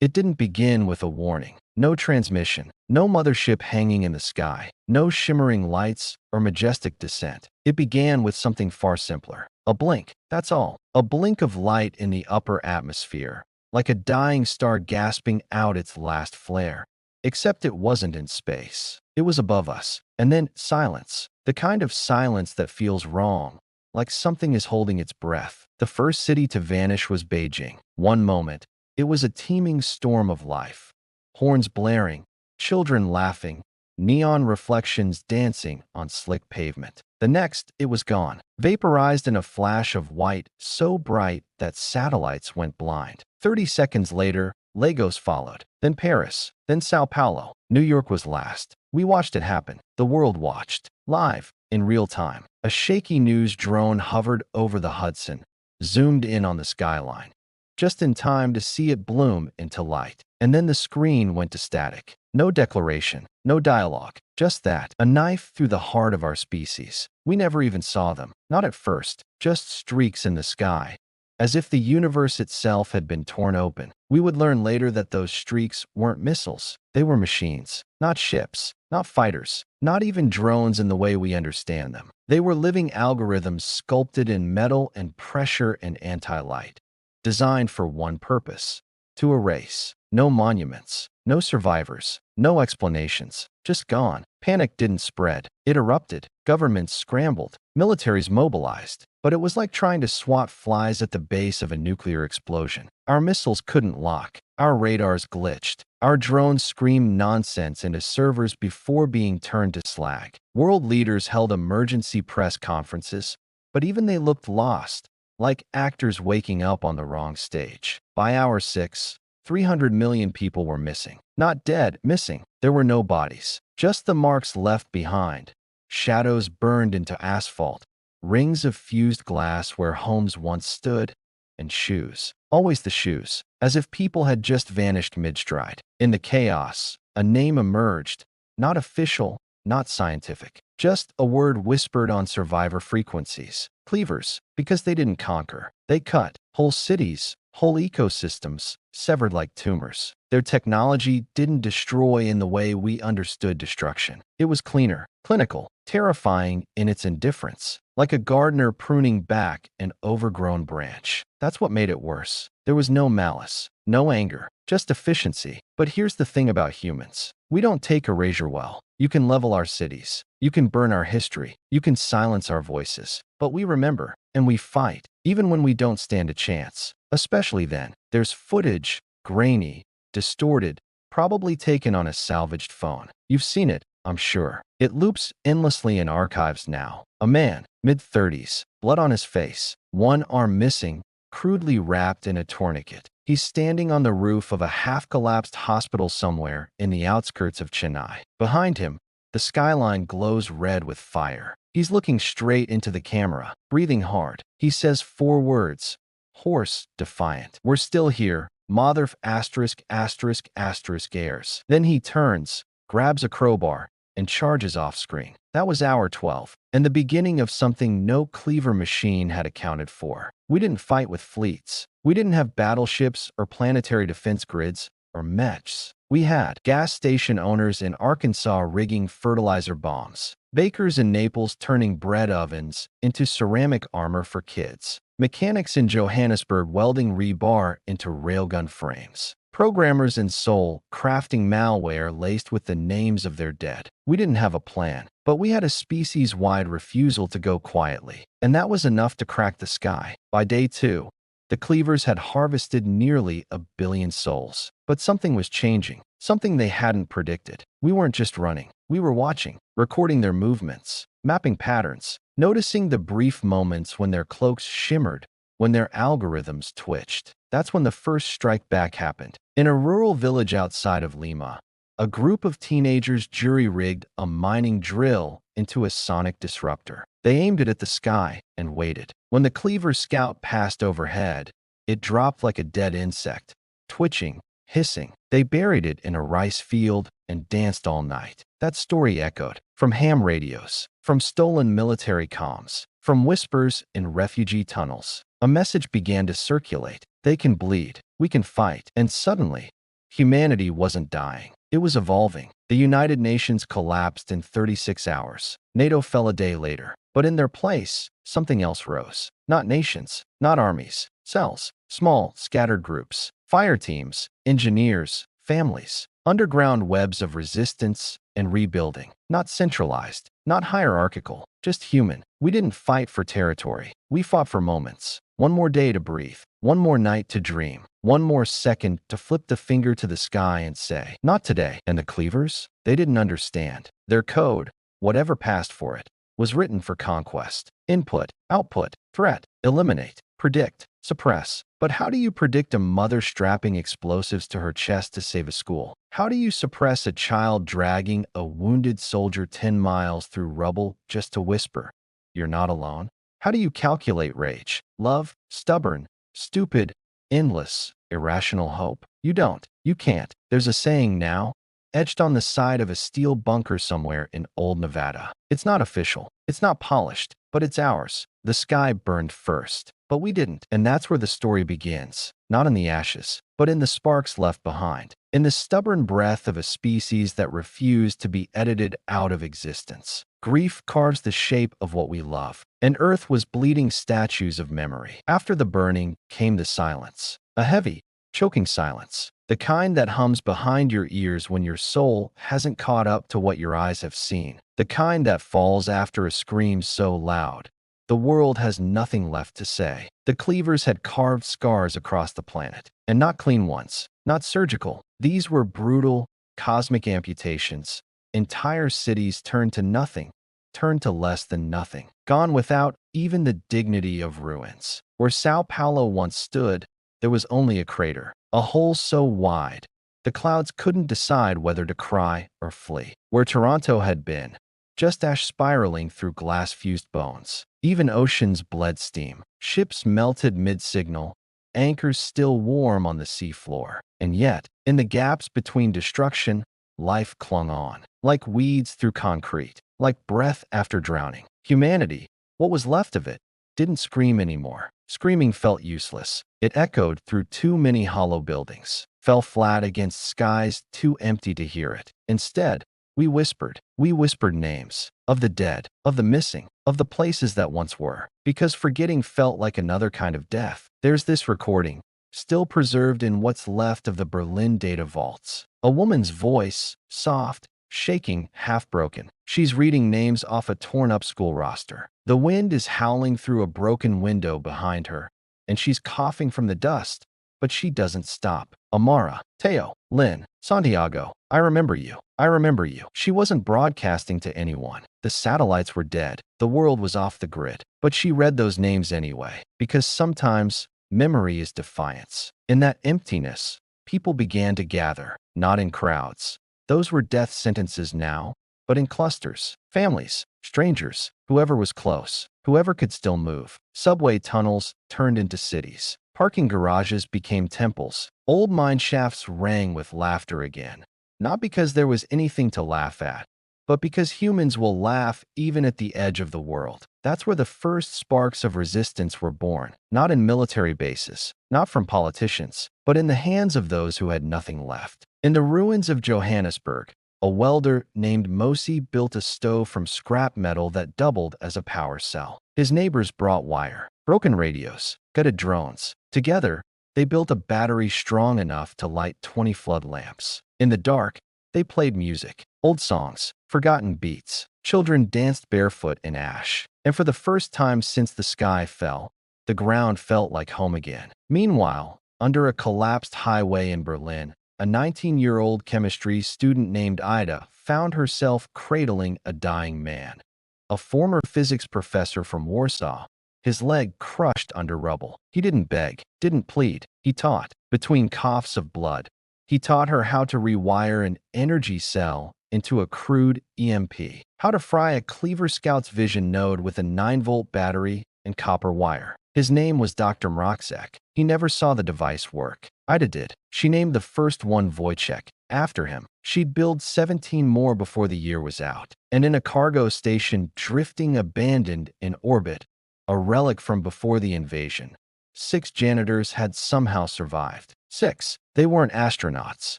It didn't begin with a warning. No transmission, no mothership hanging in the sky, no shimmering lights or majestic descent. It began with something far simpler. A blink, that's all. A blink of light in the upper atmosphere, like a dying star gasping out its last flare. Except it wasn't in space. It was above us. And then silence. The kind of silence that feels wrong, like something is holding its breath. The first city to vanish was Beijing. One moment, it was a teeming storm of life. Horns blaring, children laughing, neon reflections dancing on slick pavement. The next, it was gone, vaporized in a flash of white so bright that satellites went blind. 30 seconds later, Lagos followed, then Paris, then Sao Paulo. New York was last. We watched it happen. The world watched. Live, in real time. A shaky news drone hovered over the Hudson, zoomed in on the skyline, just in time to see it bloom into light. And then the screen went to static. No declaration, no dialogue, just that. A knife through the heart of our species. We never even saw them. Not at first, just streaks in the sky. As if the universe itself had been torn open. We would learn later that those streaks weren't missiles. They were machines, not ships, not fighters, not even drones in the way we understand them. They were living algorithms sculpted in metal and pressure and anti-light, designed for one purpose: to erase. No monuments, no survivors, no explanations, just gone. Panic didn't spread. It erupted. Governments scrambled. Militaries mobilized. But it was like trying to swat flies at the base of a nuclear explosion. Our missiles couldn't lock. Our radars glitched. Our drones screamed nonsense into servers before being turned to slag. World leaders held emergency press conferences, but even they looked lost, like actors waking up on the wrong stage. By hour 6, 300 million people were missing. Not dead, missing. There were no bodies. Just the marks left behind. Shadows burned into asphalt. Rings of fused glass where homes once stood. And shoes. Always the shoes. As if people had just vanished mid-stride. In the chaos, a name emerged. Not official, not scientific. Just a word whispered on survivor frequencies. Cleavers, because they didn't conquer. They cut. Whole cities, whole ecosystems, severed like tumors. Their technology didn't destroy in the way we understood destruction. It was cleaner, clinical, terrifying in its indifference, like a gardener pruning back an overgrown branch. That's what made it worse. There was no malice, no anger, just efficiency. But here's the thing about humans. We don't take erasure well. You can level our cities. You can burn our history. You can silence our voices. But we remember, and we fight, even when we don't stand a chance. Especially then. There's footage, grainy, distorted, probably taken on a salvaged phone. You've seen it, I'm sure. It loops endlessly in archives now. A man, mid-30s, blood on his face, one arm missing, crudely wrapped in a tourniquet. He's standing on the roof of a half-collapsed hospital somewhere in the outskirts of Chennai. Behind him, the skyline glows red with fire. He's looking straight into the camera, breathing hard. He says 4 words, hoarse, defiant. "We're still here. Mother asterisk asterisk asterisk airs." Then he turns, grabs a crowbar, and charges off screen. That was hour 12, and the beginning of something no cleaver machine had accounted for. We didn't fight with fleets. We didn't have battleships or planetary defense grids or mechs. We had gas station owners in Arkansas rigging fertilizer bombs, bakers in Naples turning bread ovens into ceramic armor for kids, mechanics in Johannesburg welding rebar into railgun frames, programmers in Seoul crafting malware laced with the names of their dead. We didn't have a plan, but we had a species-wide refusal to go quietly, and that was enough to crack the sky. By day 2, the cleavers had harvested nearly 1 billion souls. But something was changing, something they hadn't predicted. We weren't just running. We were watching, recording their movements, mapping patterns, noticing the brief moments when their cloaks shimmered, when their algorithms twitched. That's when the first strike back happened. In a rural village outside of Lima, a group of teenagers jury-rigged a mining drill into a sonic disruptor. They aimed it at the sky and waited. When the Cleaver Scout passed overhead, it dropped like a dead insect, twitching, hissing. They buried it in a rice field and danced all night. That story echoed from ham radios, from stolen military comms, from whispers in refugee tunnels. A message began to circulate. They can bleed. We can fight. And suddenly, Humanity wasn't dying. It was evolving. The United Nations collapsed in 36 hours. NATO fell a day later. But in their place, something else rose. Not nations, not armies, cells, small, scattered groups, fire teams, engineers, families, underground webs of resistance and rebuilding. Not centralized, not hierarchical, just human. We didn't fight for territory. We fought for moments. One more day to breathe. One more night to dream. One more second to flip the finger to the sky and say, not today. And the cleavers? They didn't understand. Their code, whatever passed for it, was written for conquest. Input, output, threat, eliminate, predict, suppress. But how do you predict a mother strapping explosives to her chest to save a school? How do you suppress a child dragging a wounded soldier 10 miles through rubble just to whisper, "You're not alone"? How do you calculate rage, love, stubborn, stupid, endless, irrational hope? You don't. You can't. There's a saying now, etched on the side of a steel bunker somewhere in old Nevada. It's not official. It's not polished, but it's ours. The sky burned first, but we didn't. And that's where the story begins. Not in the ashes, but in the sparks left behind. In the stubborn breath of a species that refused to be edited out of existence. Grief carves the shape of what we love, and Earth was bleeding statues of memory. After the burning came the silence. A heavy, choking silence. The kind that hums behind your ears when your soul hasn't caught up to what your eyes have seen. The kind that falls after a scream so loud the world has nothing left to say. The cleavers had carved scars across the planet, and not clean ones, not surgical. These were brutal, cosmic amputations. Entire cities turned to nothing, turned to less than nothing, gone without even the dignity of ruins. Where Sao Paulo once stood, there was only a crater, a hole so wide the clouds couldn't decide whether to cry or flee. Where Toronto had been, just ash spiraling through glass-fused bones. Even oceans bled steam. Ships melted mid-signal, anchors still warm on the seafloor. And yet, in the gaps between destruction, life clung on. Like weeds through concrete, like breath after drowning. Humanity, what was left of it, didn't scream anymore. Screaming felt useless. It echoed through too many hollow buildings, fell flat against skies too empty to hear it. Instead, we whispered. We whispered names of the dead, of the missing, of the places that once were, because forgetting felt like another kind of death. There's this recording, still preserved in what's left of the Berlin data vaults. A woman's voice, soft, shaking, half-broken. She's reading names off a torn-up school roster. The wind is howling through a broken window behind her, and she's coughing from the dust, but she doesn't stop. Amara, Teo, Lynn, Santiago, I remember you. I remember you. She wasn't broadcasting to anyone. The satellites were dead. The world was off the grid. But she read those names anyway, because sometimes memory is defiance. In that emptiness, people began to gather, not in crowds. Those were death sentences now, but in clusters. Families, strangers, whoever was close, whoever could still move. Subway tunnels turned into cities. Parking garages became temples. Old mine shafts rang with laughter again. Not because there was anything to laugh at, but because humans will laugh even at the edge of the world. That's where the first sparks of resistance were born, not in military bases, not from politicians, but in the hands of those who had nothing left. In the ruins of Johannesburg, a welder named Mosi built a stove from scrap metal that doubled as a power cell. His neighbors brought wire, broken radios, gutted drones. Together, they built a battery strong enough to light 20 flood lamps. In the dark, they played music, old songs, forgotten beats. Children danced barefoot in ash. And for the first time since the sky fell, the ground felt like home again. Meanwhile, under a collapsed highway in Berlin, a 19-year-old chemistry student named Ida found herself cradling a dying man. A former physics professor from Warsaw, his leg crushed under rubble. He didn't beg, didn't plead. He taught, between coughs of blood. He taught her how to rewire an energy cell into a crude EMP, how to fry a Cleaver Scout's vision node with a 9-volt battery and copper wire. His name was Dr. Mroczek. He never saw the device work. Ida did. She named the first one Wojciech, after him. She'd build 17 more before the year was out. And in a cargo station drifting abandoned in orbit, a relic from before the invasion, 6 janitors had somehow survived. 6. They weren't astronauts,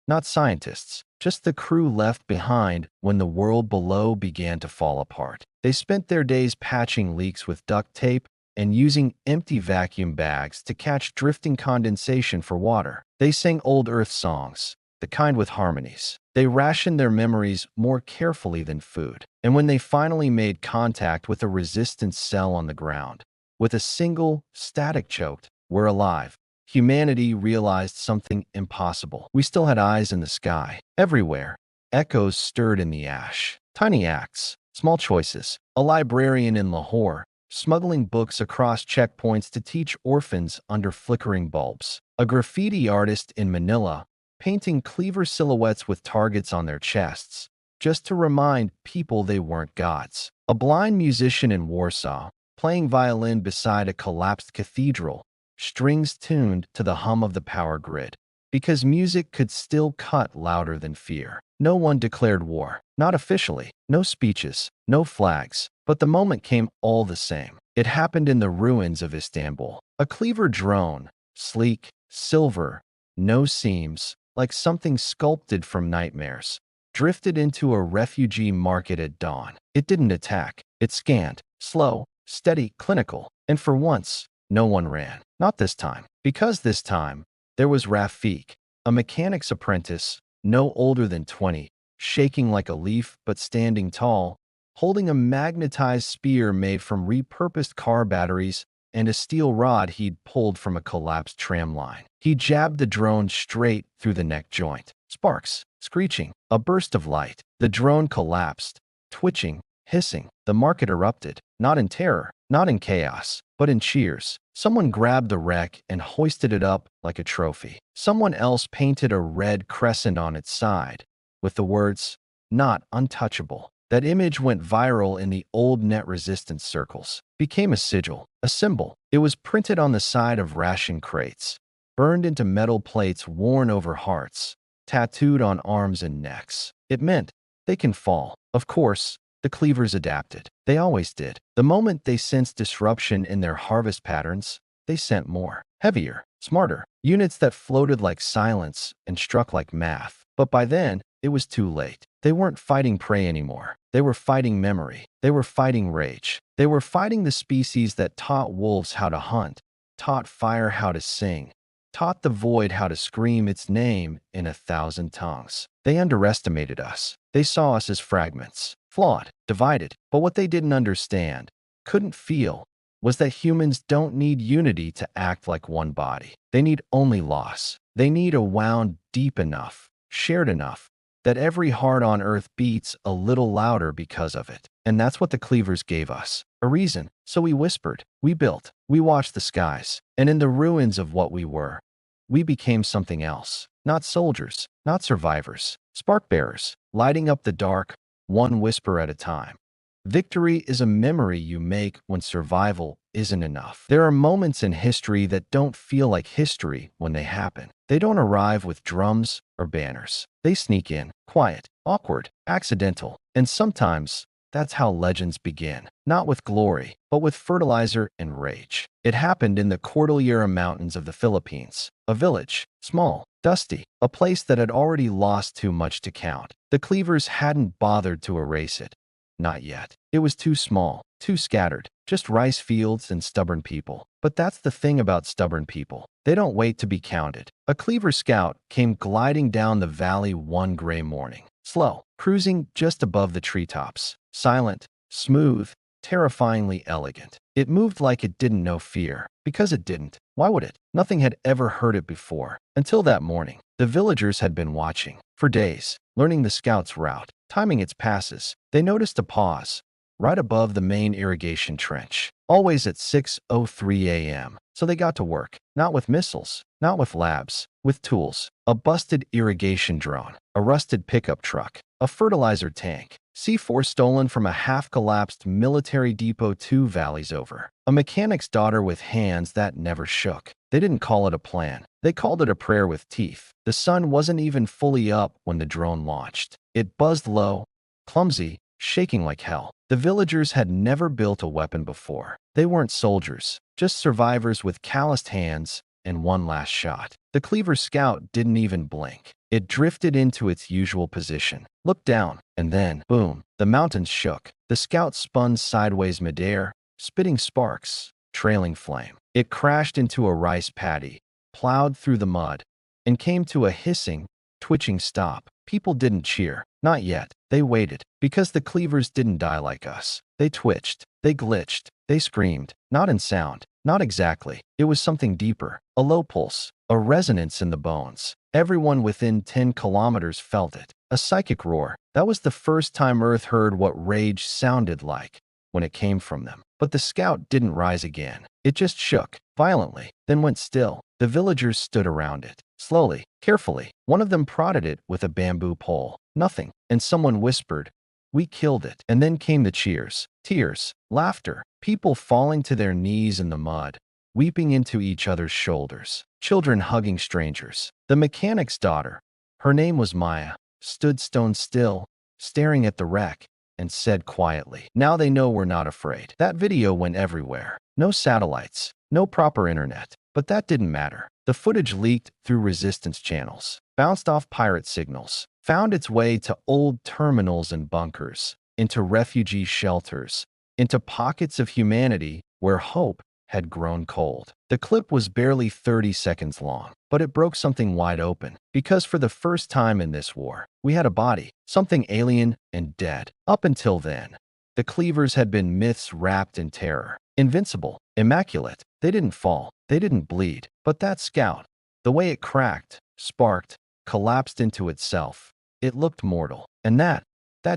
not scientists, just the crew left behind when the world below began to fall apart. They spent their days patching leaks with duct tape and using empty vacuum bags to catch drifting condensation for water. They sang old Earth songs, the kind with harmonies. They rationed their memories more carefully than food. And when they finally made contact with a resistance cell on the ground, with a single static choked, "We're alive," humanity realized something impossible. We still had eyes in the sky. Everywhere, echoes stirred in the ash. Tiny acts, small choices. A librarian in Lahore, smuggling books across checkpoints to teach orphans under flickering bulbs. A graffiti artist in Manila, painting cleaver silhouettes with targets on their chests, just to remind people they weren't gods. A blind musician in Warsaw, playing violin beside a collapsed cathedral, strings tuned to the hum of the power grid, because music could still cut louder than fear. No one declared war, not officially, no speeches, no flags, but the moment came all the same. It happened in the ruins of Istanbul. A cleaver drone, sleek, silver, no seams, like something sculpted from nightmares, drifted into a refugee market at dawn. It didn't attack. It scanned, slow, steady, clinical, and for once, no one ran. Not this time. Because this time, there was Rafik, a mechanic's apprentice, no older than 20, shaking like a leaf but standing tall, holding a magnetized spear made from repurposed car batteries and a steel rod he'd pulled from a collapsed tram line. He jabbed the drone straight through the neck joint. Sparks, screeching, a burst of light. The drone collapsed, twitching, hissing. The market erupted, not in terror, not in chaos, but in cheers. Someone grabbed the wreck and hoisted it up like a trophy. Someone else painted a red crescent on its side, with the words, "Not untouchable." That image went viral in the old net resistance circles, became a sigil, a symbol. It was printed on the side of ration crates, burned into metal plates worn over hearts, tattooed on arms and necks. It meant they can fall. Of course, the cleavers adapted. They always did. The moment they sensed disruption in their harvest patterns, they sent more, heavier, smarter, units that floated like silence and struck like math. But by then, it was too late. They weren't fighting prey anymore. They were fighting memory. They were fighting rage. They were fighting the species that taught wolves how to hunt, taught fire how to sing, taught the void how to scream its name in 1,000 tongues. They underestimated us. They saw us as fragments, flawed, divided. But what they didn't understand, couldn't feel, was that humans don't need unity to act like one body. They need only loss. They need a wound deep enough, shared enough, that every heart on Earth beats a little louder because of it. And that's what the cleavers gave us. A reason. So we whispered. We built. We watched the skies. And in the ruins of what we were, we became something else. Not soldiers. Not survivors. Spark bearers. Lighting up the dark, one whisper at a time. Victory is a memory you make when survival isn't enough. There are moments in history that don't feel like history when they happen. They don't arrive with drums or banners. They sneak in, quiet, awkward, accidental. And sometimes, that's how legends begin. Not with glory, but with fertilizer and rage. It happened in the Cordillera Mountains of the Philippines. A village, small, dusty, a place that had already lost too much to count. The cleavers hadn't bothered to erase it. Not yet. It was too small, too scattered, just rice fields and stubborn people. But that's the thing about stubborn people. They don't wait to be counted. A cleaver scout came gliding down the valley one gray morning. Slow, cruising just above the treetops. Silent, smooth, terrifyingly elegant. It moved like it didn't know fear. Because it didn't. Why would it? Nothing had ever heard it before. Until that morning. The villagers had been watching. For days, learning the scout's route, timing its passes. They noticed a pause, right above the main irrigation trench. Always at 6:03 a.m. So they got to work. Not with missiles, not with labs, with tools. A busted irrigation drone, a rusted pickup truck, a fertilizer tank, C4 stolen from a half-collapsed military depot 2 valleys over. A mechanic's daughter with hands that never shook. They didn't call it a plan. They called it a prayer with teeth. The sun wasn't even fully up when the drone launched. It buzzed low, clumsy, shaking like hell. The villagers had never built a weapon before. They weren't soldiers, just survivors with calloused hands and one last shot. The Cleaver Scout didn't even blink. It drifted into its usual position, looked down, and then, boom, the mountains shook. The Scout spun sideways midair, spitting sparks, trailing flame. It crashed into a rice paddy, plowed through the mud, and came to a hissing, twitching stop. People didn't cheer. Not yet. They waited. Because the Cleavers didn't die like us. They twitched. They glitched. They screamed. Not in sound. Not exactly. It was something deeper. A low pulse. A resonance in the bones. Everyone within 10 kilometers felt it. A psychic roar. That was the first time Earth heard what rage sounded like when it came from them. But the Scout didn't rise again. It just shook, violently, then went still. The villagers stood around it. Slowly, carefully, one of them prodded it with a bamboo pole. Nothing. And someone whispered, "We killed it." And then came the cheers, tears, laughter, people falling to their knees in the mud, weeping into each other's shoulders, children hugging strangers. The mechanic's daughter, her name was Maya, stood stone still, staring at the wreck, and said quietly, "Now they know we're not afraid." That video went everywhere. No satellites, no proper internet. But that didn't matter. The footage leaked through resistance channels, bounced off pirate signals, found its way to old terminals and bunkers, into refugee shelters, into pockets of humanity where hope had grown cold. The clip was barely 30 seconds long, but it broke something wide open, because for the first time in this war, we had a body, something alien and dead. Up until then, the Cleavers had been myths wrapped in terror, invincible, immaculate. They didn't fall, they didn't bleed, but that Scout, the way it cracked, sparked, collapsed into itself, it looked mortal. And that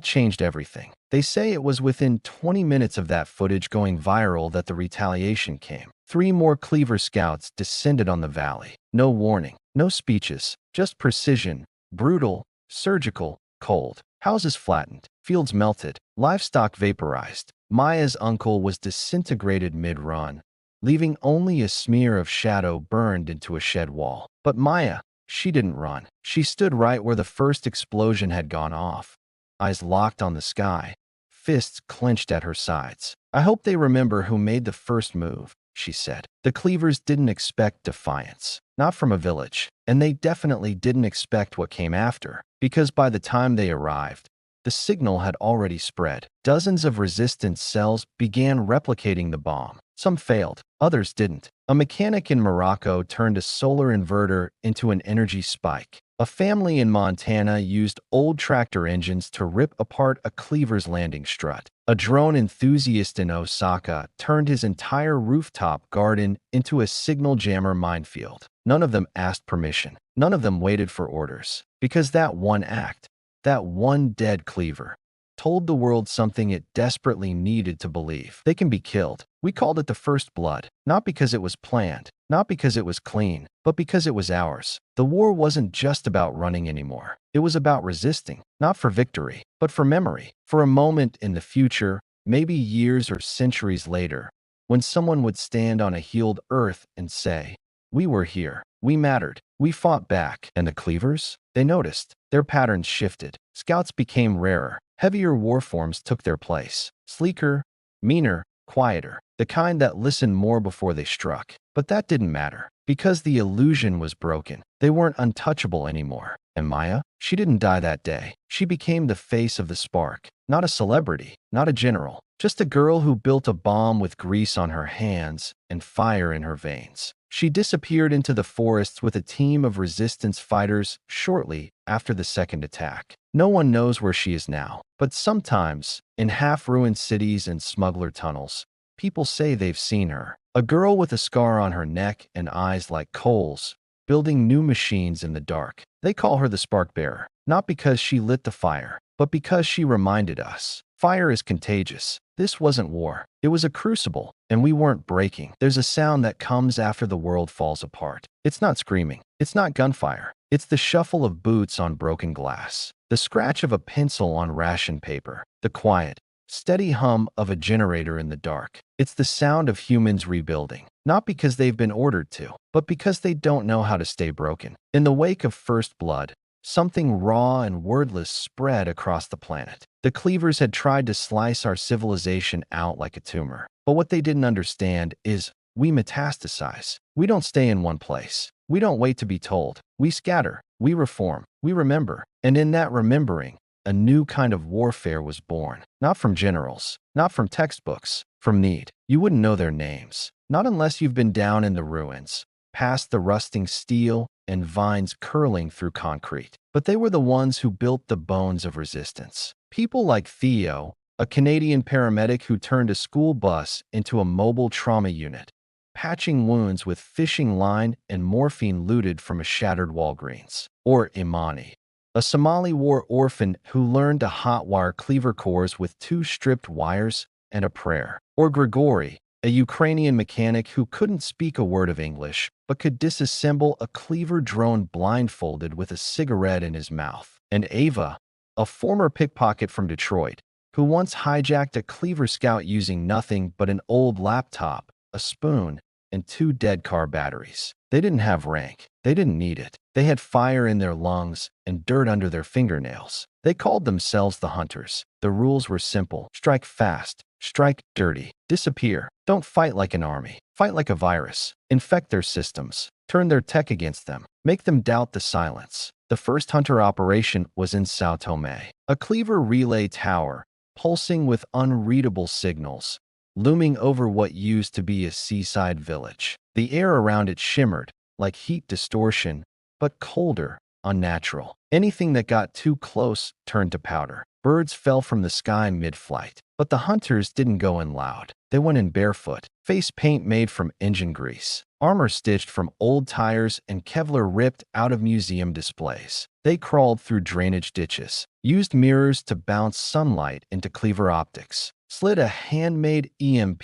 changed everything. They say it was within 20 minutes of that footage going viral that the retaliation came. 3 more Cleaver Scouts descended on the valley. No warning, no speeches, just precision, brutal, surgical, cold. Houses flattened, fields melted, livestock vaporized. Maya's uncle was disintegrated mid-run, leaving only a smear of shadow burned into a shed wall. But Maya, she didn't run. She stood right where the first explosion had gone off, eyes locked on the sky, fists clenched at her sides. "I hope they remember who made the first move," she said. The Cleavers didn't expect defiance, not from a village, and they definitely didn't expect what came after, because by the time they arrived, the signal had already spread. Dozens of resistance cells began replicating the bomb. Some failed, others didn't. A mechanic in Morocco turned a solar inverter into an energy spike. A family in Montana used old tractor engines to rip apart a Cleaver's landing strut. A drone enthusiast in Osaka turned his entire rooftop garden into a signal jammer minefield. None of them asked permission. None of them waited for orders. Because that one act, that one dead Cleaver, told the world something it desperately needed to believe. They can be killed. We called it the first blood, not because it was planned, not because it was clean, but because it was ours. The war wasn't just about running anymore. It was about resisting, not for victory, but for memory, for a moment in the future, maybe years or centuries later, when someone would stand on a healed Earth and say, "We were here. We mattered. We fought back." And the Cleavers? They noticed. Their patterns shifted. Scouts became rarer. Heavier war forms took their place. Sleeker, meaner, quieter. The kind that listened more before they struck. But that didn't matter, because the illusion was broken. They weren't untouchable anymore. And Maya? She didn't die that day. She became the face of the spark. Not a celebrity, not a general. Just a girl who built a bomb with grease on her hands and fire in her veins. She disappeared into the forests with a team of resistance fighters shortly after the second attack. No one knows where she is now, but sometimes, in half-ruined cities and smuggler tunnels, people say they've seen her. A girl with a scar on her neck and eyes like coals, building new machines in the dark. They call her the Spark Bearer, not because she lit the fire, but because she reminded us. Fire is contagious. This wasn't war. It was a crucible, and we weren't breaking. There's a sound that comes after the world falls apart. It's not screaming. It's not gunfire. It's the shuffle of boots on broken glass, the scratch of a pencil on ration paper, the quiet, steady hum of a generator in the dark. It's the sound of humans rebuilding, not because they've been ordered to, but because they don't know how to stay broken. In the wake of First Blood, something raw and wordless spread across the planet. The Cleavers had tried to slice our civilization out like a tumor. But what they didn't understand is we metastasize. We don't stay in one place. We don't wait to be told. We scatter. We reform. We remember. And in that remembering, a new kind of warfare was born. Not from generals, not from textbooks, from need. You wouldn't know their names. Not unless you've been down in the ruins, past the rusting steel and vines curling through concrete. But they were the ones who built the bones of resistance. People like Theo, a Canadian paramedic who turned a school bus into a mobile trauma unit, patching wounds with fishing line and morphine looted from a shattered Walgreens. Or Imani, a Somali war orphan who learned to hotwire cleaver cores with 2 stripped wires and a prayer. Or Grigory, a Ukrainian mechanic who couldn't speak a word of English but could disassemble a cleaver drone blindfolded with a cigarette in his mouth. And Ava, a former pickpocket from Detroit, who once hijacked a cleaver scout using nothing but an old laptop, a spoon, and 2 dead car batteries. They didn't have rank. They didn't need it. They had fire in their lungs and dirt under their fingernails. They called themselves the Hunters. The rules were simple. Strike fast. Strike dirty. Disappear. Don't fight like an army. Fight like a virus. Infect their systems. Turn their tech against them. Make them doubt the silence. The first Hunter operation was in Sao Tome, a cleaver relay tower, pulsing with unreadable signals, looming over what used to be a seaside village. The air around it shimmered, like heat distortion, but colder, unnatural. Anything that got too close turned to powder. Birds fell from the sky mid-flight. But the Hunters didn't go in loud. They went in barefoot, face paint made from engine grease, armor stitched from old tires and Kevlar ripped out of museum displays. They crawled through drainage ditches, used mirrors to bounce sunlight into cleaver optics, slid a handmade EMP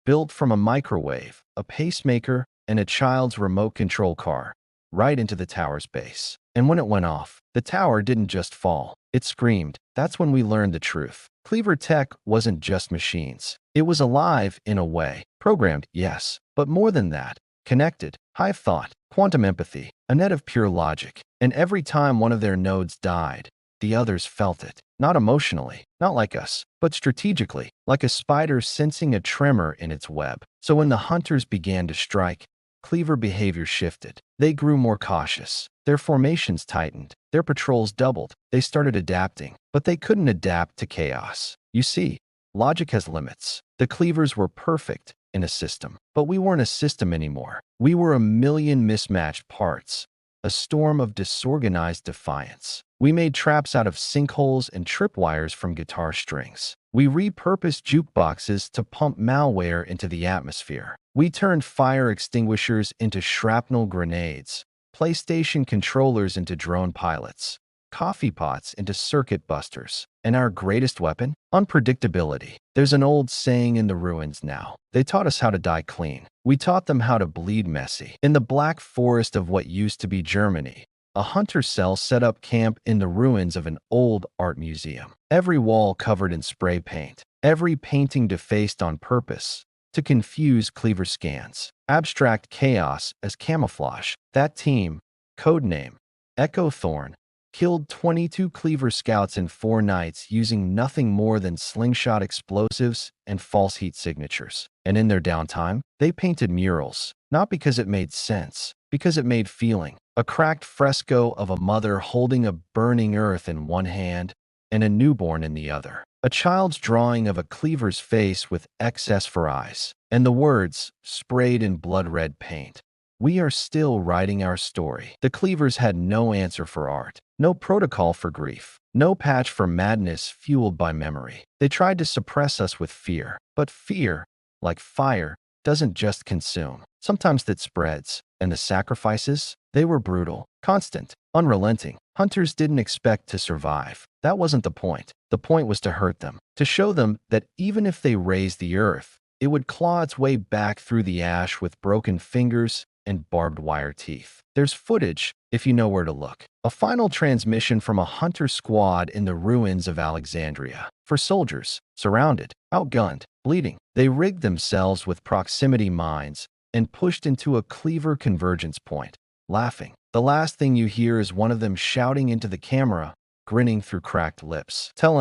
built from a microwave, a pacemaker, and a child's remote control car right into the tower's base. And when it went off, the tower didn't just fall. It screamed. That's when we learned the truth. Cleaver tech wasn't just machines. It was alive in a way. Programmed, yes, but more than that. Connected, high thought, quantum empathy, a net of pure logic. And every time one of their nodes died, the others felt it. Not emotionally, not like us, but strategically, like a spider sensing a tremor in its web. So when the Hunters began to strike, Cleaver behavior shifted. They grew more cautious. Their formations tightened. Their patrols doubled. They started adapting, but they couldn't adapt to chaos. You see, logic has limits. The Cleavers were perfect in a system, but we weren't a system anymore. We were a million mismatched parts, a storm of disorganized defiance. We made traps out of sinkholes and tripwires from guitar strings. We repurposed jukeboxes to pump malware into the atmosphere. We turned fire extinguishers into shrapnel grenades, PlayStation controllers into drone pilots, coffee pots into circuit busters. And our greatest weapon? Unpredictability. There's an old saying in the ruins now. They taught us how to die clean. We taught them how to bleed messy. In the black forest of what used to be Germany, a hunter cell set up camp in the ruins of an old art museum. Every wall covered in spray paint. Every painting defaced on purpose to confuse Cleaver scans. Abstract chaos as camouflage. That team, codename Echo Thorn, killed 22 Cleaver scouts in 4 nights using nothing more than slingshot explosives and false heat signatures. And in their downtime, they painted murals, not because it made sense, because it made feeling. A cracked fresco of a mother holding a burning earth in one hand and a newborn in the other. A child's drawing of a Cleaver's face with XS for eyes, and the words sprayed in blood-red paint. We are still writing our story. The Cleavers had no answer for art, no protocol for grief, no patch for madness fueled by memory. They tried to suppress us with fear, but fear, like fire, doesn't just consume. Sometimes that spreads. And the sacrifices? They were brutal, constant, unrelenting. Hunters didn't expect to survive. That wasn't the point. The point was to hurt them, to show them that even if they raised the earth, it would claw its way back through the ash with broken fingers and barbed wire teeth. There's footage, if you know where to look. A final transmission from a hunter squad in the ruins of Alexandria. For soldiers, surrounded, outgunned, bleeding. They rigged themselves with proximity mines and pushed into a Cleaver convergence point, laughing. The last thing you hear is one of them shouting into the camera, grinning through cracked lips. Tell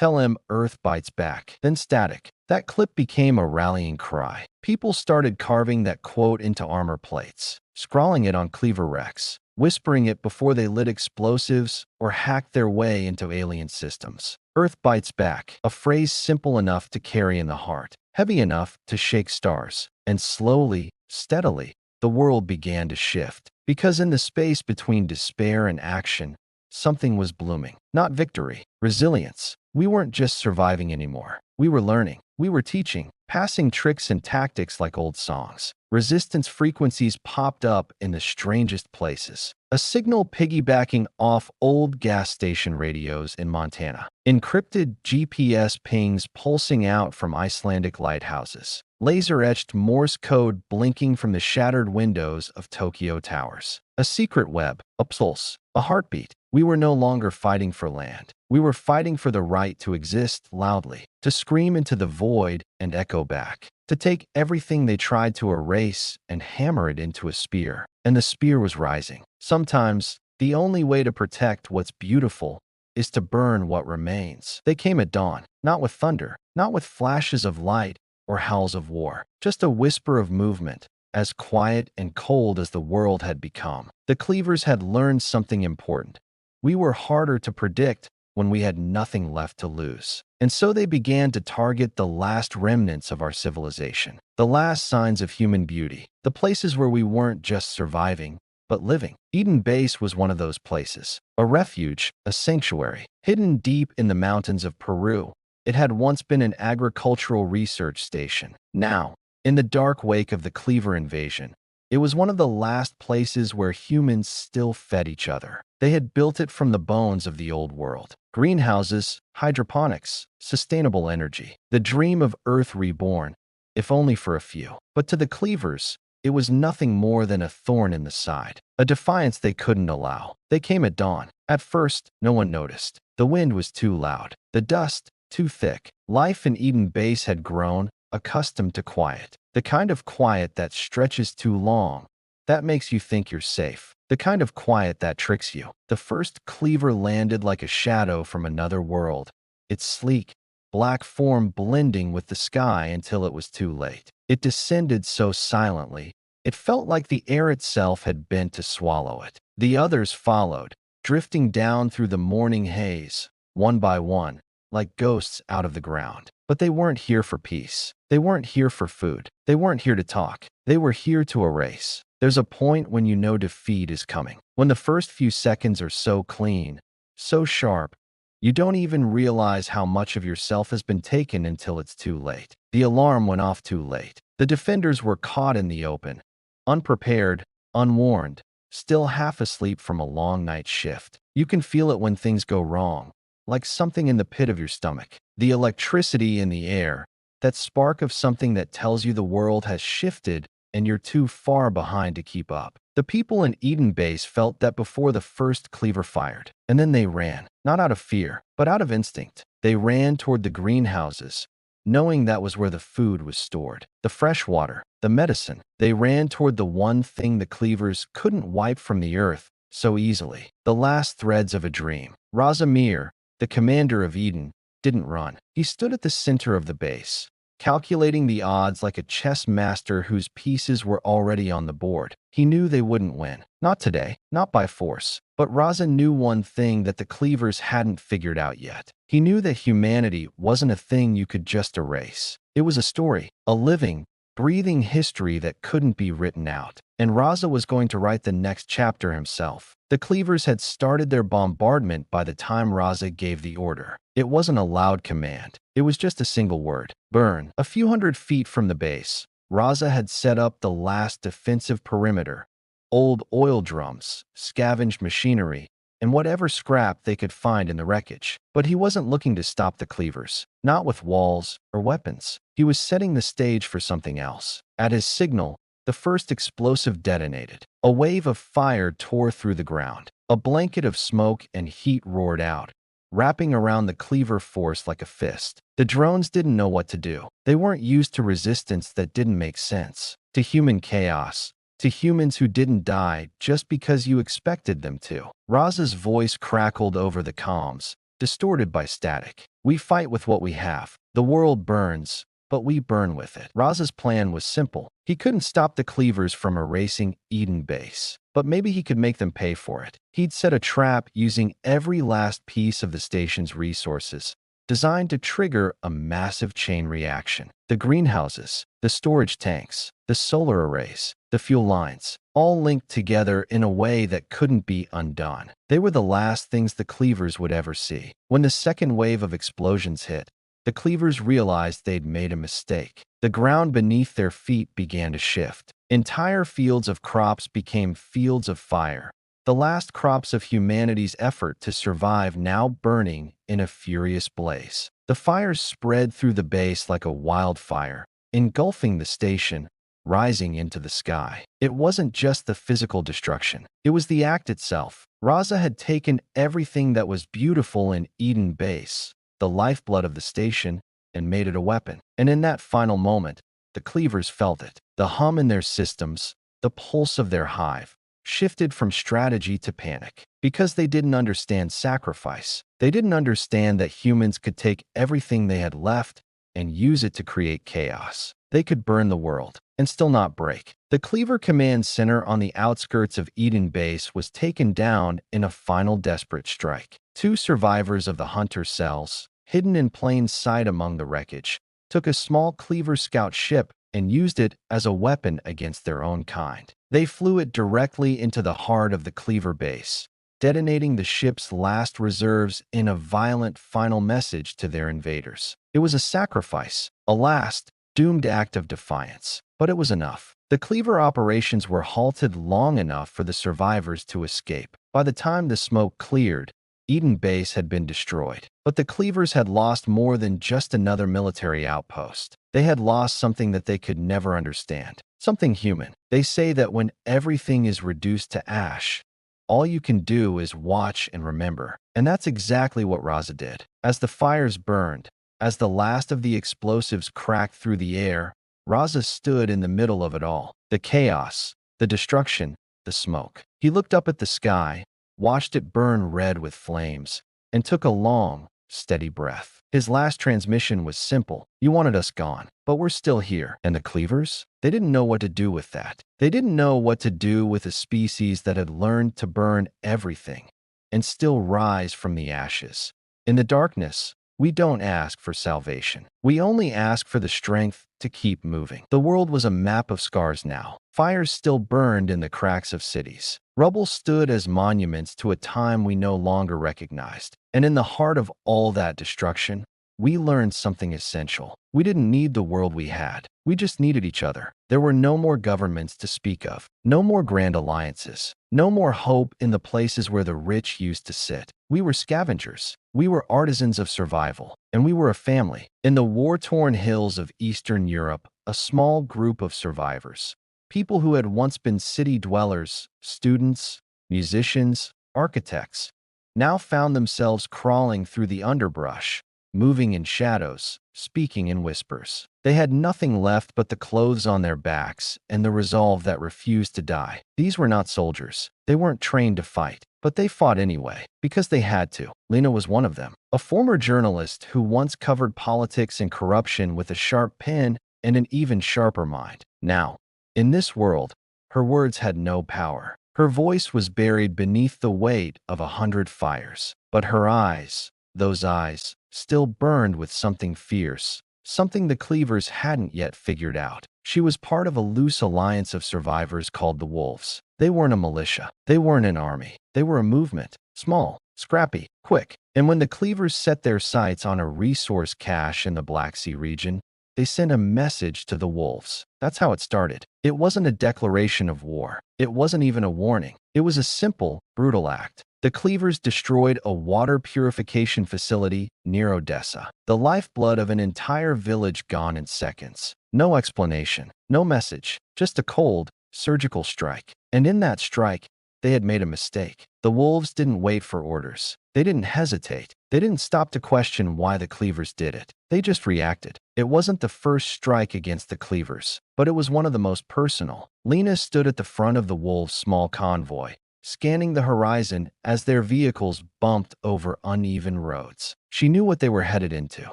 Tell him Earth bites back. Then static. That clip became a rallying cry. People started carving that quote into armor plates, scrawling it on cleaver wrecks, whispering it before they lit explosives or hacked their way into alien systems. Earth bites back, a phrase simple enough to carry in the heart, heavy enough to shake stars. And slowly, steadily, the world began to shift. Because in the space between despair and action, something was blooming. Not victory, resilience. We weren't just surviving anymore. We were learning. We were teaching, passing tricks and tactics like old songs. Resistance frequencies popped up in the strangest places. A signal piggybacking off old gas station radios in Montana. Encrypted GPS pings pulsing out from Icelandic lighthouses. Laser-etched Morse code blinking from the shattered windows of Tokyo towers. A secret web, a pulse, a heartbeat. We were no longer fighting for land. We were fighting for the right to exist loudly, to scream into the void and echo back, to take everything they tried to erase and hammer it into a spear. And the spear was rising. Sometimes, the only way to protect what's beautiful is to burn what remains. They came at dawn, not with thunder, not with flashes of light or howls of war, just a whisper of movement, as quiet and cold as the world had become. The Cleavers had learned something important. We were harder to predict when we had nothing left to lose. And so they began to target the last remnants of our civilization, the last signs of human beauty, the places where we weren't just surviving, but living. Eden Base was one of those places, a refuge, a sanctuary, hidden deep in the mountains of Peru. It had once been an agricultural research station. Now, in the dark wake of the Cleaver invasion, it was one of the last places where humans still fed each other. They had built it from the bones of the old world. Greenhouses, hydroponics, sustainable energy. The dream of Earth reborn, if only for a few. But to the Cleavers, it was nothing more than a thorn in the side, a defiance they couldn't allow. They came at dawn. At first, no one noticed. The wind was too loud, the dust too thick. Life in Eden Base had grown, accustomed to quiet. The kind of quiet that stretches too long, that makes you think you're safe. The kind of quiet that tricks you. The first Cleaver landed like a shadow from another world, its sleek, black form blending with the sky until it was too late. It descended so silently, it felt like the air itself had bent to swallow it. The others followed, drifting down through the morning haze, one by one, like ghosts out of the ground. But they weren't here for peace. They weren't here for food. They weren't here to talk. They were here to erase. There's a point when you know defeat is coming. When the first few seconds are so clean, so sharp, you don't even realize how much of yourself has been taken until it's too late. The alarm went off too late. The defenders were caught in the open, unprepared, unwarned, still half asleep from a long night shift. You can feel it when things go wrong, like something in the pit of your stomach. The electricity in the air, that spark of something that tells you the world has shifted and you're too far behind to keep up. The people in Eden Base felt that before the first Cleaver fired, and then they ran, not out of fear, but out of instinct. They ran toward the greenhouses, knowing that was where the food was stored, the fresh water, the medicine. They ran toward the one thing the Cleavers couldn't wipe from the earth so easily, the last threads of a dream. Razamir, the commander of Eden, didn't run. He stood at the center of the base, calculating the odds like a chess master whose pieces were already on the board. He knew they wouldn't win. Not today, not by force. But Raza knew one thing that the Cleavers hadn't figured out yet. He knew that humanity wasn't a thing you could just erase. It was a story, a living, breathing history that couldn't be written out. And Raza was going to write the next chapter himself. The Cleavers had started their bombardment by the time Raza gave the order. It wasn't a loud command. It was just a single word. Burn. A few hundred feet from the base, Raza had set up the last defensive perimeter. Old oil drums, scavenged machinery, and whatever scrap they could find in the wreckage. But he wasn't looking to stop the Cleavers, not with walls or weapons. He was setting the stage for something else. At his signal, the first explosive detonated. A wave of fire tore through the ground. A blanket of smoke and heat roared out, wrapping around the Cleaver force like a fist. The drones didn't know what to do. They weren't used to resistance that didn't make sense, to human chaos, to humans who didn't die just because you expected them to. Raza's voice crackled over the comms, distorted by static. We fight with what we have. The world burns, but we burn with it. Raz's plan was simple. He couldn't stop the cleavers from erasing Eden Base, but maybe he could make them pay for it. He'd set a trap using every last piece of the station's resources, designed to trigger a massive chain reaction. The greenhouses, the storage tanks, the solar arrays, the fuel lines, all linked together in a way that couldn't be undone. They were the last things the cleavers would ever see. When the second wave of explosions hit, the cleavers realized they'd made a mistake. The ground beneath their feet began to shift. Entire fields of crops became fields of fire. The last crops of humanity's effort to survive now burning in a furious blaze. The fires spread through the base like a wildfire, engulfing the station, rising into the sky. It wasn't just the physical destruction. It was the act itself. Raza had taken everything that was beautiful in Eden Base, the lifeblood of the station, and made it a weapon. And in that final moment, the cleavers felt it. The hum in their systems, the pulse of their hive, shifted from strategy to panic. Because they didn't understand sacrifice. They didn't understand that humans could take everything they had left and use it to create chaos. They could burn the world and still not break. The Cleaver Command Center on the outskirts of Eden Base was taken down in a final desperate strike. 2 survivors of the Hunter cells, hidden in plain sight among the wreckage, took a small Cleaver scout ship and used it as a weapon against their own kind. They flew it directly into the heart of the Cleaver base, detonating the ship's last reserves in a violent final message to their invaders. It was a sacrifice, a last, doomed act of defiance. But it was enough. The Cleaver operations were halted long enough for the survivors to escape. By the time the smoke cleared, Eden Base had been destroyed. But the Cleavers had lost more than just another military outpost. They had lost something that they could never understand. Something human. They say that when everything is reduced to ash, all you can do is watch and remember. And that's exactly what Raza did. As the fires burned, as the last of the explosives cracked through the air, Raza stood in the middle of it all. The chaos, the destruction, the smoke. He looked up at the sky, watched it burn red with flames, and took a long, steady breath. His last transmission was simple. You wanted us gone, but we're still here. And the Cleavers? They didn't know what to do with that. They didn't know what to do with a species that had learned to burn everything and still rise from the ashes. In the darkness, we don't ask for salvation. We only ask for the strength to keep moving. The world was a map of scars now. Fires still burned in the cracks of cities. Rubble stood as monuments to a time we no longer recognized. And in the heart of all that destruction, we learned something essential. We didn't need the world we had. We just needed each other. There were no more governments to speak of, no more grand alliances, no more hope in the places where the rich used to sit. We were scavengers. We were artisans of survival, and we were a family. In the war-torn hills of Eastern Europe, a small group of survivors, people who had once been city dwellers, students, musicians, architects, now found themselves crawling through the underbrush, moving in shadows, speaking in whispers. They had nothing left but the clothes on their backs and the resolve that refused to die. These were not soldiers. They weren't trained to fight, but they fought anyway, because they had to. Lena was one of them, a former journalist who once covered politics and corruption with a sharp pen and an even sharper mind. Now, in this world, her words had no power. Her voice was buried beneath the weight of 100 fires. But her eyes, those eyes, still burned with something fierce, something the Cleavers hadn't yet figured out. She was part of a loose alliance of survivors called the Wolves. They weren't a militia. They weren't an army. They were a movement. Small, scrappy, quick. And when the Cleavers set their sights on a resource cache in the Black Sea region, they sent a message to the Wolves. That's how it started. It wasn't a declaration of war. It wasn't even a warning. It was a simple, brutal act. The Cleavers destroyed a water purification facility near Odessa. The lifeblood of an entire village gone in seconds. No explanation, no message, just a cold, surgical strike. And in that strike, they had made a mistake. The Wolves didn't wait for orders. They didn't hesitate. They didn't stop to question why the Cleavers did it. They just reacted. It wasn't the first strike against the Cleavers, but it was one of the most personal. Lena stood at the front of the Wolves' small convoy, scanning the horizon as their vehicles bumped over uneven roads. She knew what they were headed into.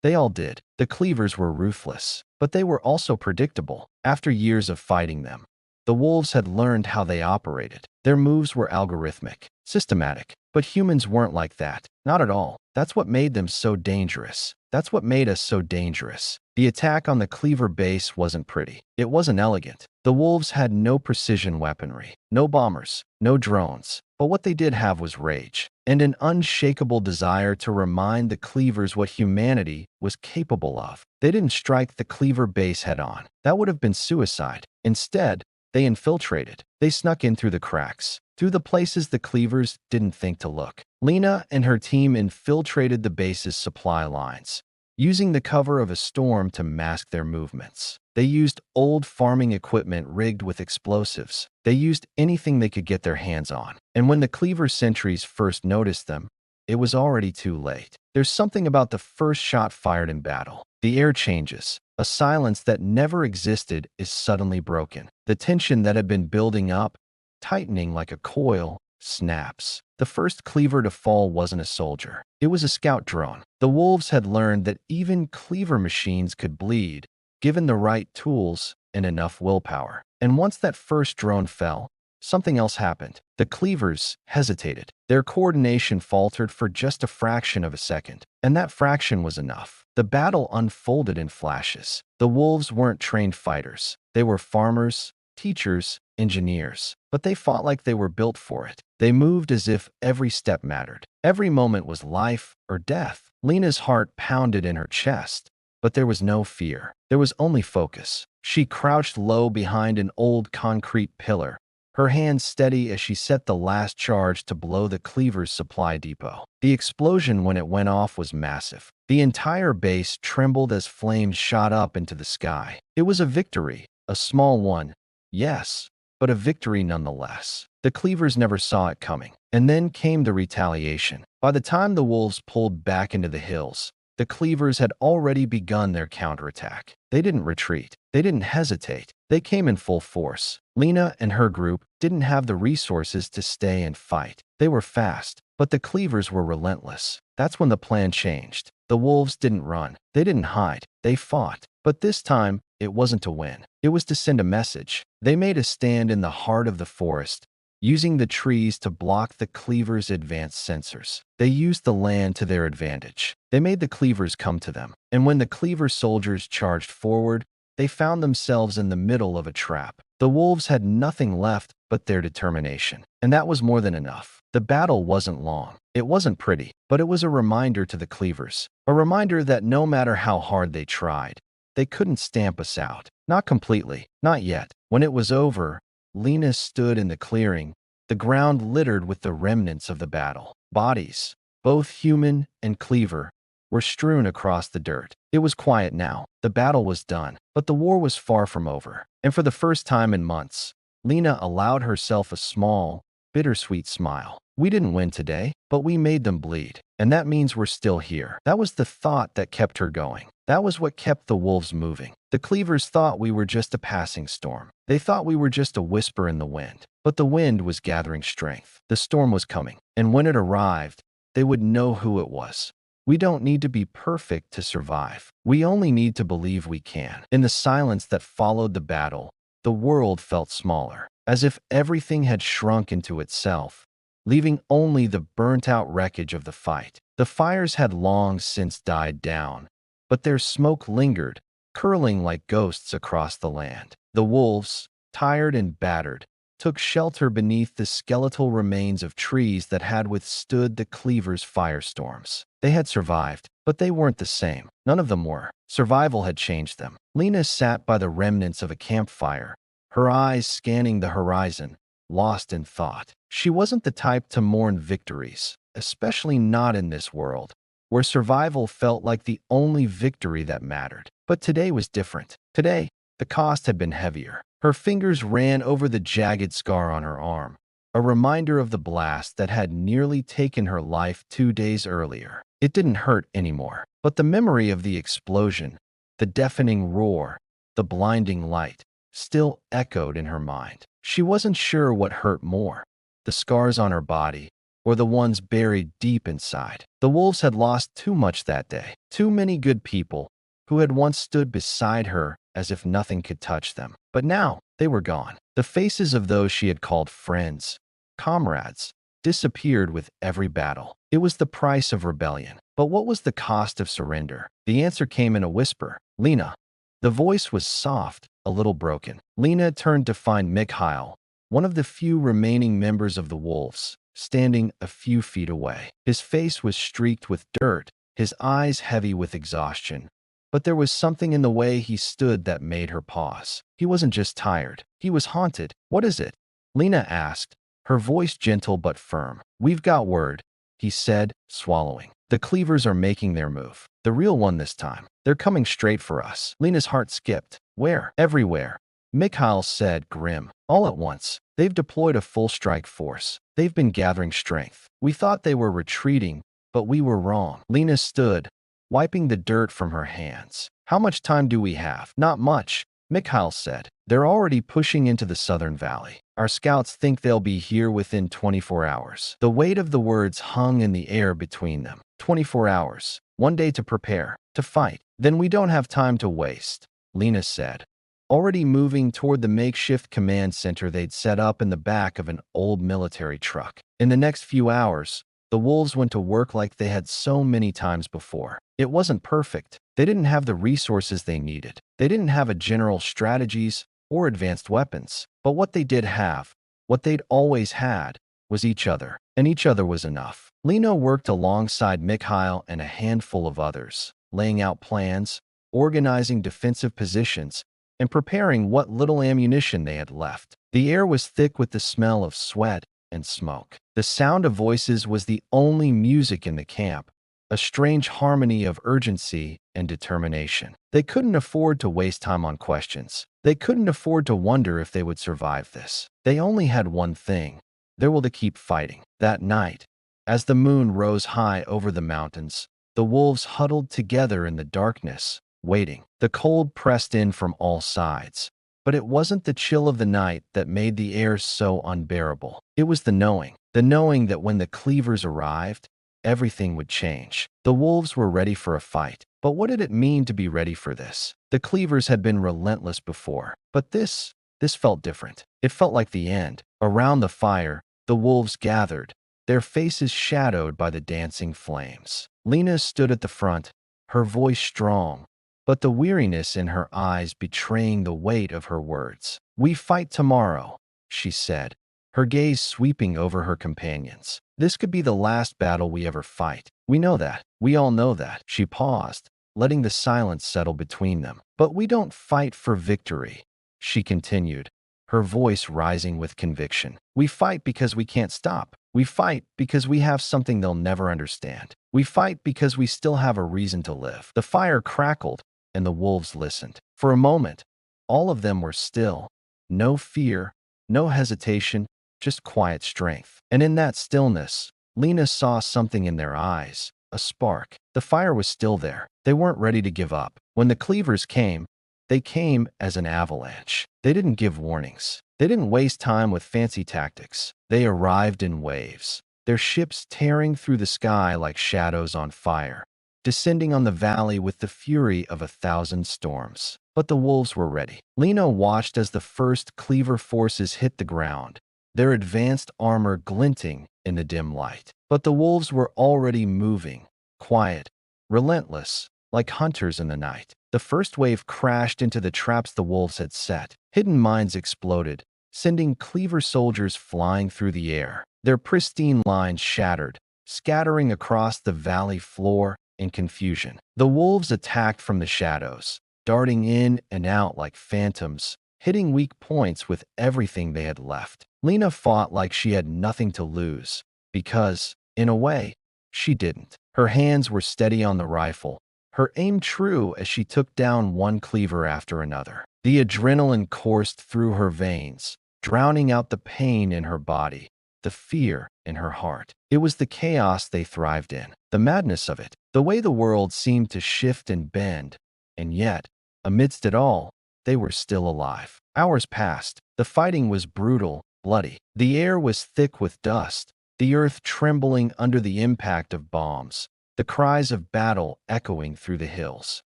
They all did. The cleavers were ruthless, but they were also predictable. After years of fighting them, the wolves had learned how they operated. Their moves were algorithmic, systematic, but humans weren't like that. Not at all. That's what made them so dangerous. That's what made us so dangerous. The attack on the cleaver base wasn't pretty. It wasn't elegant. The wolves had no precision weaponry, no bombers, no drones. But what they did have was rage, and an unshakable desire to remind the cleavers what humanity was capable of. They didn't strike the cleaver base head-on. That would have been suicide. Instead, they infiltrated. They snuck in through the cracks, through the places the cleavers didn't think to look. Lena and her team infiltrated the base's supply lines, using the cover of a storm to mask their movements. They used old farming equipment rigged with explosives. They used anything they could get their hands on. And when the cleaver sentries first noticed them, it was already too late. There's something about the first shot fired in battle. The air changes. A silence that never existed is suddenly broken. The tension that had been building up, tightening like a coil, snaps. The first cleaver to fall wasn't a soldier. It was a scout drone. The wolves had learned that even cleaver machines could bleed, given the right tools and enough willpower. And once that first drone fell, something else happened. The cleavers hesitated. Their coordination faltered for just a fraction of a second, and that fraction was enough. The battle unfolded in flashes. The wolves weren't trained fighters. They were farmers, teachers, engineers, but they fought like they were built for it. They moved as if every step mattered. Every moment was life or death. Lena's heart pounded in her chest, but there was no fear. There was only focus. She crouched low behind an old concrete pillar, her hands steady as she set the last charge to blow the cleaver's supply depot. The explosion when it went off was massive. The entire base trembled as flames shot up into the sky. It was a victory, a small one, yes, but a victory nonetheless. The cleavers never saw it coming. And then came the retaliation. By the time the wolves pulled back into the hills, the cleavers had already begun their counterattack. They didn't retreat. They didn't hesitate. They came in full force. Lena and her group didn't have the resources to stay and fight. They were fast, but the cleavers were relentless. That's when the plan changed. The wolves didn't run. They didn't hide. They fought. But this time, it wasn't to win. It was to send a message. They made a stand in the heart of the forest, using the trees to block the cleavers' advanced sensors. They used the land to their advantage. They made the cleavers come to them. And when the cleaver soldiers charged forward, they found themselves in the middle of a trap. The wolves had nothing left but their determination. And that was more than enough. The battle wasn't long. It wasn't pretty, but it was a reminder to the cleavers. A reminder that no matter how hard they tried, they couldn't stamp us out. Not completely. Not yet. When it was over, Lena stood in the clearing, the ground littered with the remnants of the battle. Bodies, both human and cleaver, were strewn across the dirt. It was quiet now. The battle was done, but the war was far from over. And for the first time in months, Lena allowed herself a small, bittersweet smile. We didn't win today, but we made them bleed. And that means we're still here. That was the thought that kept her going. That was what kept the wolves moving. The cleavers thought we were just a passing storm. They thought we were just a whisper in the wind. But the wind was gathering strength. The storm was coming. And when it arrived, they would know who it was. We don't need to be perfect to survive. We only need to believe we can. In the silence that followed the battle, the world felt smaller, as if everything had shrunk into itself, leaving only the burnt-out wreckage of the fight. The fires had long since died down, but their smoke lingered, curling like ghosts across the land. The wolves, tired and battered, took shelter beneath the skeletal remains of trees that had withstood the cleavers' firestorms. They had survived, but they weren't the same. None of them were. Survival had changed them. Lena sat by the remnants of a campfire, her eyes scanning the horizon, lost in thought. She wasn't the type to mourn victories, especially not in this world, where survival felt like the only victory that mattered. But today was different. Today, the cost had been heavier. Her fingers ran over the jagged scar on her arm, a reminder of the blast that had nearly taken her life 2 days earlier. It didn't hurt anymore, but the memory of the explosion, the deafening roar, the blinding light, still echoed in her mind. She wasn't sure what hurt more, the scars on her body, or the ones buried deep inside. The wolves had lost too much that day. Too many good people who had once stood beside her as if nothing could touch them. But now they were gone. The faces of those she had called friends, comrades, disappeared with every battle. It was the price of rebellion. But what was the cost of surrender? The answer came in a whisper. Lena. The voice was soft, a little broken. Lena turned to find Mikhail, one of the few remaining members of the wolves, standing a few feet away. His face was streaked with dirt, his eyes heavy with exhaustion. But there was something in the way he stood that made her pause. He wasn't just tired. He was haunted. What is it? Lena asked, her voice gentle but firm. We've got word, he said, swallowing. The cleavers are making their move. The real one this time. They're coming straight for us. Lena's heart skipped. Where? Everywhere. Mikhail said, grim. All at once. They've deployed a full strike force. They've been gathering strength. We thought they were retreating, but we were wrong. Lena stood, wiping the dirt from her hands. How much time do we have? Not much, Mikhail said. They're already pushing into the southern valley. Our scouts think they'll be here within 24 hours. The weight of the words hung in the air between them. 24 hours. One day to prepare, to fight. Then we don't have time to waste, Lena said, already moving toward the makeshift command center they'd set up in the back of an old military truck. In the next few hours, the wolves went to work like they had so many times before. It wasn't perfect. They didn't have the resources they needed. They didn't have a general strategies or advanced weapons. But what they did have, what they'd always had, was each other. And each other was enough. Lena worked alongside Mikhail and a handful of others, laying out plans, organizing defensive positions, and preparing what little ammunition they had left. The air was thick with the smell of sweat and smoke. The sound of voices was the only music in the camp, a strange harmony of urgency and determination. They couldn't afford to waste time on questions. They couldn't afford to wonder if they would survive this. They only had one thing: their will to keep fighting. That night, as the moon rose high over the mountains, the wolves huddled together in the darkness, waiting. The cold pressed in from all sides, but it wasn't the chill of the night that made the air so unbearable. It was the knowing that when the cleavers arrived, everything would change. The wolves were ready for a fight. But what did it mean to be ready for this? The cleavers had been relentless before, but this felt different. It felt like the end. Around the fire, the wolves gathered, their faces shadowed by the dancing flames. Lena stood at the front, her voice strong, but the weariness in her eyes betraying the weight of her words. We fight tomorrow, she said, her gaze sweeping over her companions. This could be the last battle we ever fight. We know that. We all know that. She paused, letting the silence settle between them. But we don't fight for victory, she continued, her voice rising with conviction. We fight because we can't stop. We fight because we have something they'll never understand. We fight because we still have a reason to live. The fire crackled, and the wolves listened. For a moment, all of them were still. No fear, no hesitation, just quiet strength. And in that stillness, Lena saw something in their eyes, a spark. The fire was still there. They weren't ready to give up. When the cleavers came, they came as an avalanche. They didn't give warnings. They didn't waste time with fancy tactics. They arrived in waves, their ships tearing through the sky like shadows on fire, descending on the valley with the fury of 1,000 storms. But the wolves were ready. Lena watched as the first cleaver forces hit the ground, their advanced armor glinting in the dim light. But the wolves were already moving, quiet, relentless, like hunters in the night. The first wave crashed into the traps the wolves had set. Hidden mines exploded, sending cleaver soldiers flying through the air. Their pristine lines shattered, scattering across the valley floor in confusion. The wolves attacked from the shadows, darting in and out like phantoms, hitting weak points with everything they had left. Lena fought like she had nothing to lose, because, in a way, she didn't. Her hands were steady on the rifle, her aim true as she took down one cleaver after another. The adrenaline coursed through her veins, drowning out the pain in her body, the fear in her heart. It was the chaos they thrived in, the madness of it, the way the world seemed to shift and bend, and yet, amidst it all, they were still alive. Hours passed. The fighting was brutal, bloody. The air was thick with dust, the earth trembling under the impact of bombs, the cries of battle echoing through the hills.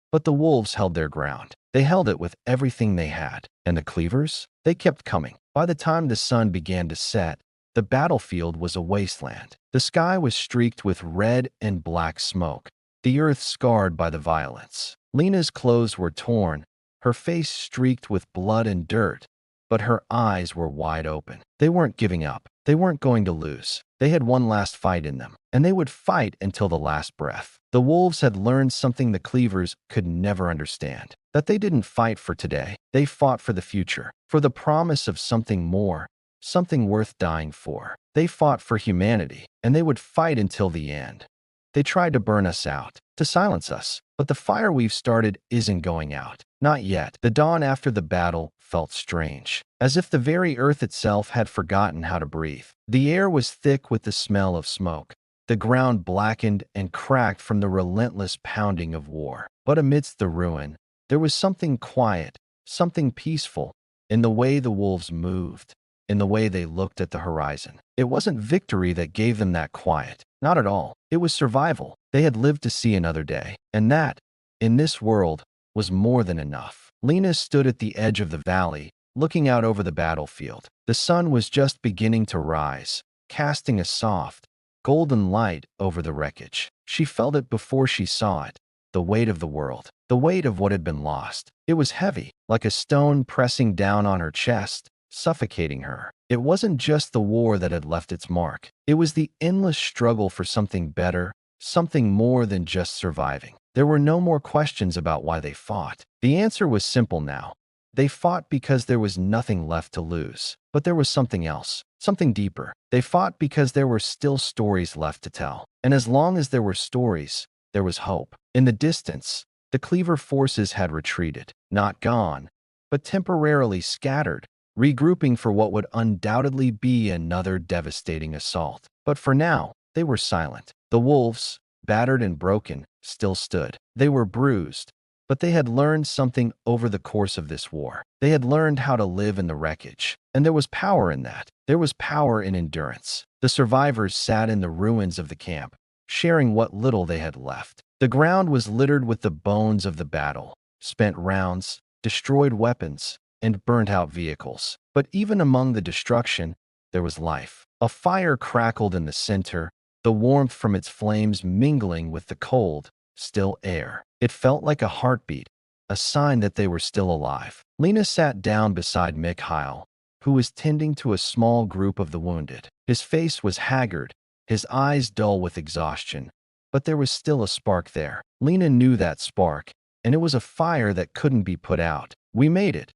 But the wolves held their ground. They held it with everything they had. And the cleavers? They kept coming. By the time the sun began to set, the battlefield was a wasteland. The sky was streaked with red and black smoke, the earth scarred by the violence. Lena's clothes were torn, her face streaked with blood and dirt, but her eyes were wide open. They weren't giving up. They weren't going to lose. They had one last fight in them, and they would fight until the last breath. The wolves had learned something the cleavers could never understand, that they didn't fight for today. They fought for the future, for the promise of something more, something worth dying for. They fought for humanity, and they would fight until the end. They tried to burn us out, to silence us, but the fire we've started isn't going out. Not yet. The dawn after the battle felt strange, as if the very earth itself had forgotten how to breathe. The air was thick with the smell of smoke, the ground blackened and cracked from the relentless pounding of war. But amidst the ruin, there was something quiet, something peaceful, in the way the wolves moved, in the way they looked at the horizon. It wasn't victory that gave them that quiet. Not at all. It was survival. They had lived to see another day. And that, in this world, was more than enough. Lena stood at the edge of the valley, looking out over the battlefield. The sun was just beginning to rise, casting a soft, golden light over the wreckage. She felt it before she saw it, the weight of the world, the weight of what had been lost. It was heavy, like a stone pressing down on her chest, suffocating her. It wasn't just the war that had left its mark. It was the endless struggle for something better, something more than just surviving. There were no more questions about why they fought. The answer was simple now. They fought because there was nothing left to lose. But there was something else, something deeper. They fought because there were still stories left to tell. And as long as there were stories, there was hope. In the distance, the Cleaver forces had retreated, not gone, but temporarily scattered, regrouping for what would undoubtedly be another devastating assault. But for now, they were silent. The wolves, battered and broken, still stood. They were bruised, but they had learned something over the course of this war. They had learned how to live in the wreckage, and there was power in that. There was power in endurance. The survivors sat in the ruins of the camp, sharing what little they had left. The ground was littered with the bones of the battle, spent rounds, destroyed weapons, and burnt-out vehicles. But even among the destruction, there was life. A fire crackled in the center, the warmth from its flames mingling with the cold, still air. It felt like a heartbeat, a sign that they were still alive. Lena sat down beside Mikhail, who was tending to a small group of the wounded. His face was haggard, his eyes dull with exhaustion, but there was still a spark there. Lena knew that spark, and it was a fire that couldn't be put out. "We made it,"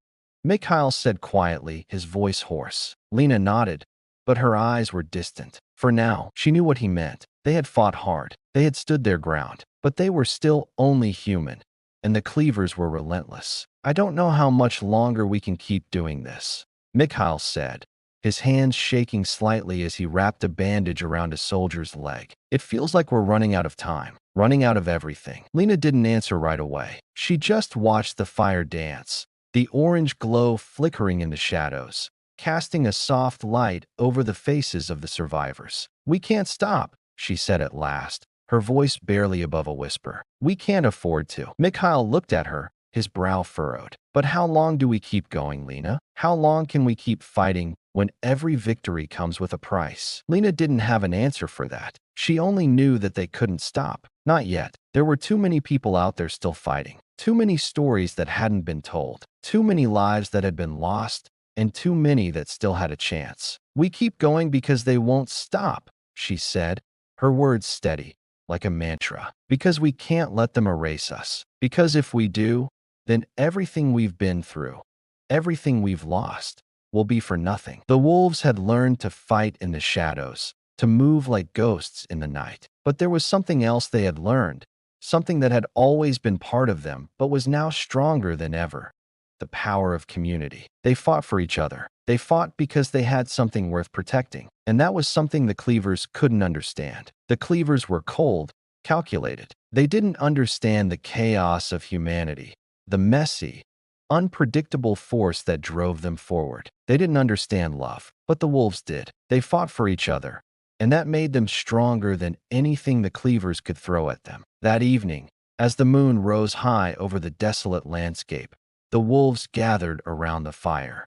Mikhail said quietly, his voice hoarse. Lena nodded, but her eyes were distant. For now, she knew what he meant. They had fought hard. They had stood their ground. But they were still only human, and the Cleavers were relentless. "I don't know how much longer we can keep doing this," Mikhail said, his hands shaking slightly as he wrapped a bandage around a soldier's leg. "It feels like we're running out of time, running out of everything." Lena didn't answer right away. She just watched the fire dance, the orange glow flickering in the shadows, casting a soft light over the faces of the survivors. "We can't stop," she said at last, her voice barely above a whisper. "We can't afford to." Mikhail looked at her, his brow furrowed. "But how long do we keep going, Lena? How long can we keep fighting when every victory comes with a price?" Lena didn't have an answer for that. She only knew that they couldn't stop. Not yet. There were too many people out there still fighting. Too many stories that hadn't been told. Too many lives that had been lost, and too many that still had a chance. "We keep going because they won't stop," she said, her words steady, like a mantra. "Because we can't let them erase us. Because if we do, then everything we've been through, everything we've lost, will be for nothing." The wolves had learned to fight in the shadows, to move like ghosts in the night. But there was something else they had learned, something that had always been part of them but was now stronger than ever: the power of community. They fought for each other. They fought because they had something worth protecting. And that was something the Cleavers couldn't understand. The Cleavers were cold, calculated. They didn't understand the chaos of humanity, the messy, unpredictable force that drove them forward. They didn't understand love, but the wolves did. They fought for each other, and that made them stronger than anything the cleavers could throw at them. That evening, as the moon rose high over the desolate landscape, the wolves gathered around the fire.